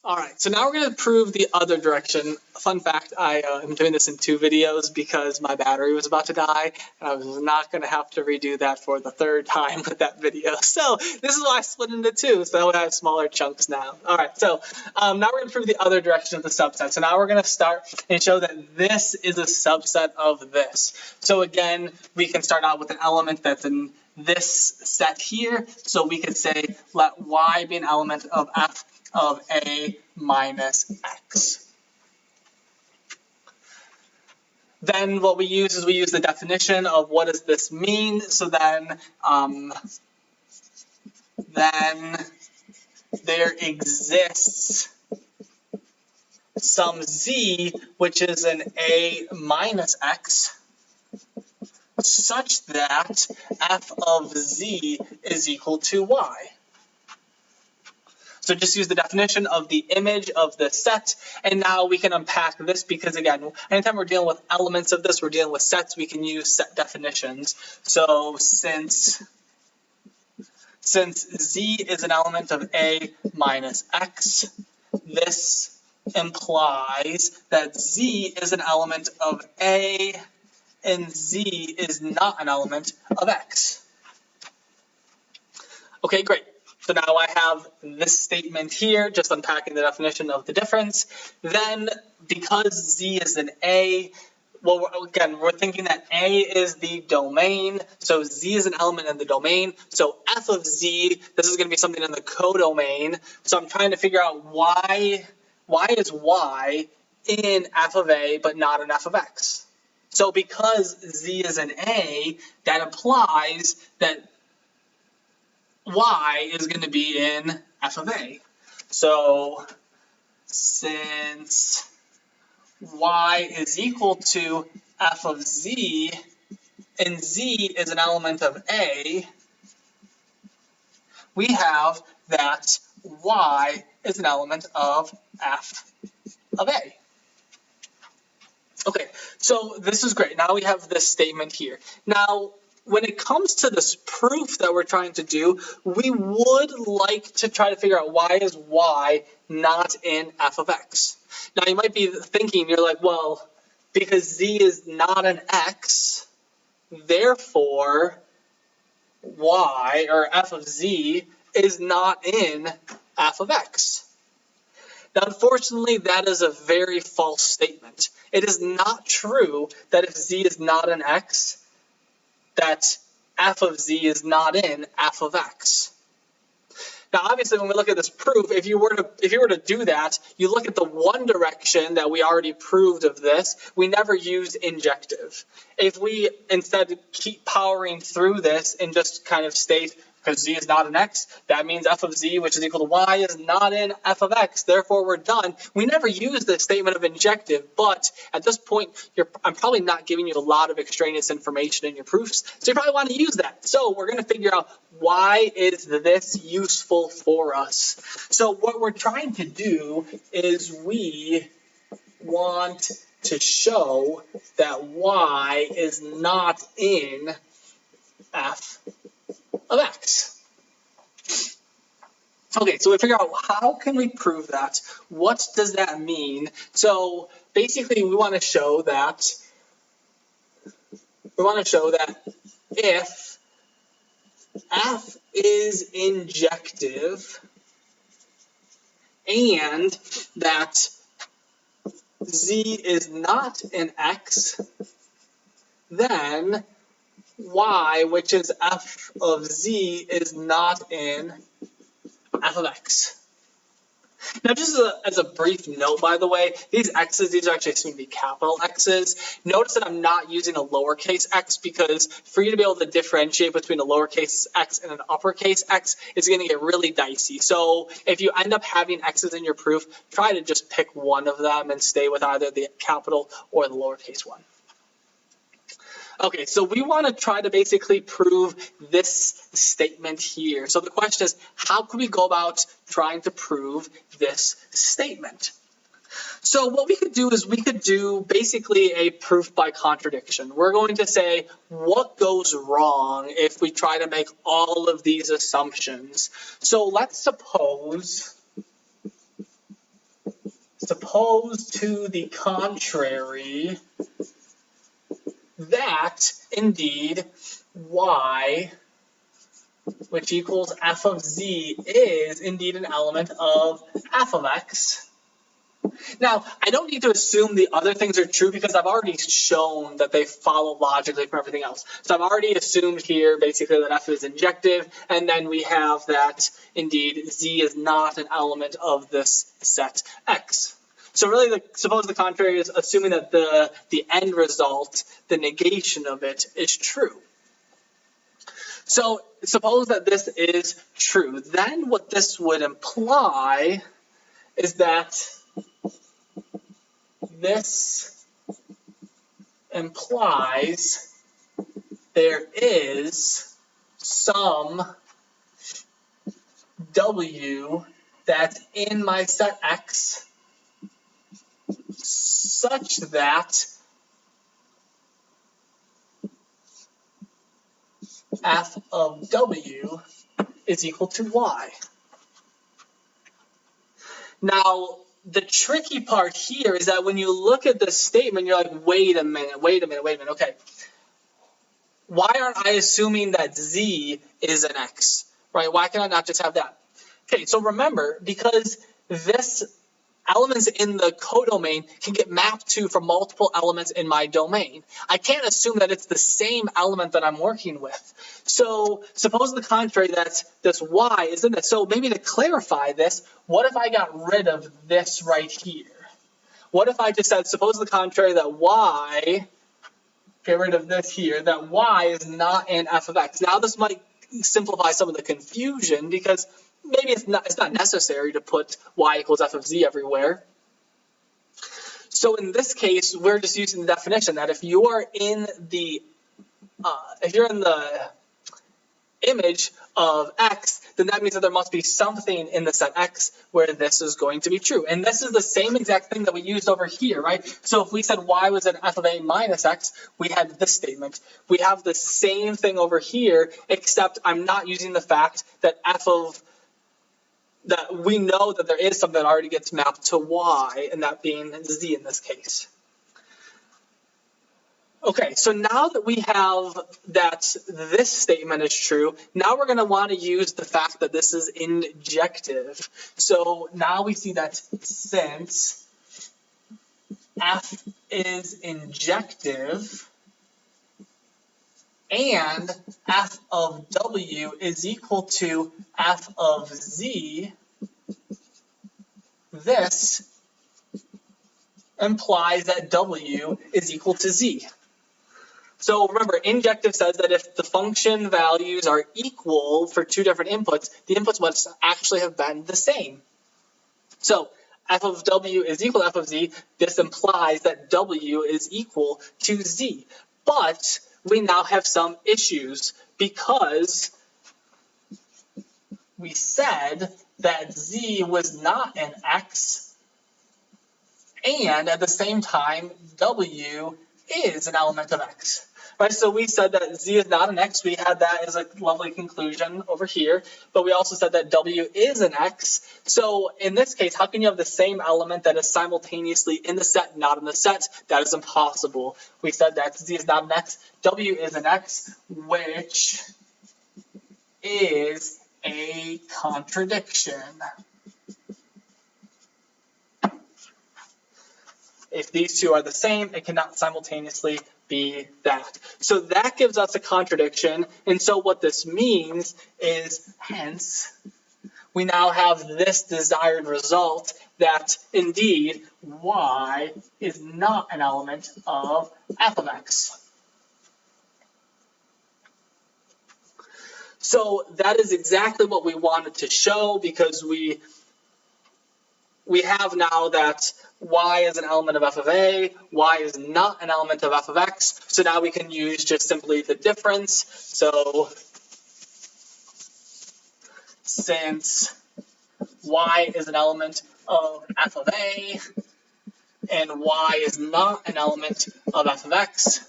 All right, so now we're going to prove the other direction. Fun fact, I am doing this in 2 videos because my battery was about to die, and I was not going to have to redo that for the 3rd time with that video. So this is why I split into 2, so that way I have smaller chunks now. All right, so now we're going to prove the other direction of the subset. So now we're going to start and show that this is a subset of this. So again, we can start out with an element that's in this set here. So we could say let y be an element of f of a minus x. Then what we use is we use the definition of what does this mean. So then there exists some z, which is an a minus x, such that f of z is equal to y. So just use the definition of the image of the set, and now we can unpack this because, again, anytime we're dealing with elements of this, we're dealing with sets, we can use set definitions. So since z is an element of a minus x, this implies that z is an element of a and z is not an element of x. Okay, great. So now I have this statement here, just unpacking the definition of the difference. Then, because z is an A, well, again, we're thinking that A is the domain, so z is an element in the domain. So f of z, this is going to be something in the codomain. So I'm trying to figure out why is y in f of A but not in f of x. So because z is an A, that implies that y is going to be in f of a. So since y is equal to f of z, and z is an element of a, we have that y is an element of f of a. Okay, so this is great. Now we have this statement here. Now, when it comes to this proof that we're trying to do, we would like to try to figure out why is y not in f of x. Now, you might be thinking, you're like, well, because z is not an x, therefore y, or f of z, is not in f of x. Now, unfortunately, that is a very false statement. It is not true that if z is not an x, that f of z is not in f of x. Now, obviously, when we look at this proof, if you were to do that, you look at the one direction that we already proved of this. We never used injective. If we instead keep powering through this and just kind of state, because z is not an x, that means f of z, which is equal to y, is not in f of x. Therefore, we're done. We never use the statement of injective, but at this point, I'm probably not giving you a lot of extraneous information in your proofs, so you probably want to use that. So we're going to figure out why is this useful for us. So what we're trying to do is we want to show that y is not in f of x. Okay, so we figure out how can we prove that? What does that mean? So basically, we want to show that if f is injective and that z is not an x, then y, which is f of z, is not in f of x. Now, just as a brief note, by the way, these x's, these are actually assumed to be capital X's. Notice that I'm not using a lowercase x because for you to be able to differentiate between a lowercase x and an uppercase x is going to get really dicey. So if you end up having x's in your proof, try to just pick one of them and stay with either the capital or the lowercase one. Okay, so we want to try to basically prove this statement here. So the question is, how can we go about trying to prove this statement? So what we could do is we could do basically a proof by contradiction. We're going to say what goes wrong if we try to make all of these assumptions. So let's suppose suppose to the contrary that indeed y, which equals f of z, is indeed an element of f of x. Now, I don't need to assume the other things are true because I've already shown that they follow logically from everything else. So I've already assumed here basically that f is injective, and then we have that indeed z is not an element of this set x. So really, suppose the contrary is assuming that the end result, the negation of it, is true. So suppose that this is true. Then what this would imply is that this implies there is some w that's in my set x such that f of w is equal to y. Now, the tricky part here is that when you look at this statement, you're like, wait a minute. Okay, why aren't I assuming that z is an x, right? Why can I not just have that? Okay, so remember, because this elements in the codomain can get mapped to from multiple elements in my domain. I can't assume that it's the same element that I'm working with. So suppose the contrary, that this y is in this. So maybe to clarify this, what if I got rid of this right here? What if I just said, suppose the contrary, that y, get rid of this here, that y is not in f of x. Now this might simplify some of the confusion because maybe it's not necessary to put y equals f of z everywhere. So in this case, we're just using the definition that if you're in the image of x, then that means that there must be something in the set x where this is going to be true. And this is the same exact thing that we used over here, right? So if we said y was an f of a minus x, we had this statement. We have the same thing over here, except I'm not using the fact that that we know that there is something that already gets mapped to y, and that being z in this case. Okay, so now that we have that this statement is true, now we're going to want to use the fact that this is injective. So now we see that since f is injective and f of w is equal to f of z, this implies that w is equal to z. So remember, injective says that if the function values are equal for two different inputs, the inputs must actually have been the same. So f of w is equal to f of z. This implies that w is equal to z. But we now have some issues because we said that z was not an x, and at the same time, w is an element of x. Right, so we said that z is not an x. We had that as a lovely conclusion over here. But we also said that w is an x. So in this case, how can you have the same element that is simultaneously in the set, not in the set? That is impossible. We said that z is not an x. W is an x, which is a contradiction. If these two are the same, it cannot simultaneously be that. So that gives us a contradiction. And so what this means is, hence, we now have this desired result that indeed y is not an element of f of x. So that is exactly what we wanted to show, because we have now that y is an element of f of a, y is not an element of f of x, so now we can use just simply the difference. So since y is an element of f of a and y is not an element of f of x,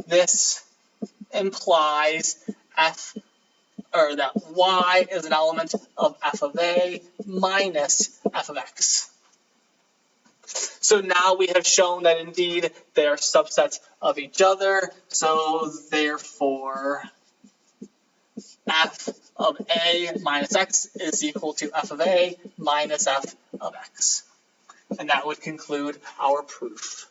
this implies that y is an element of f of a minus f of x. So now we have shown that indeed they are subsets of each other. So therefore, f of a minus x is equal to f of a minus f of x. And that would conclude our proof.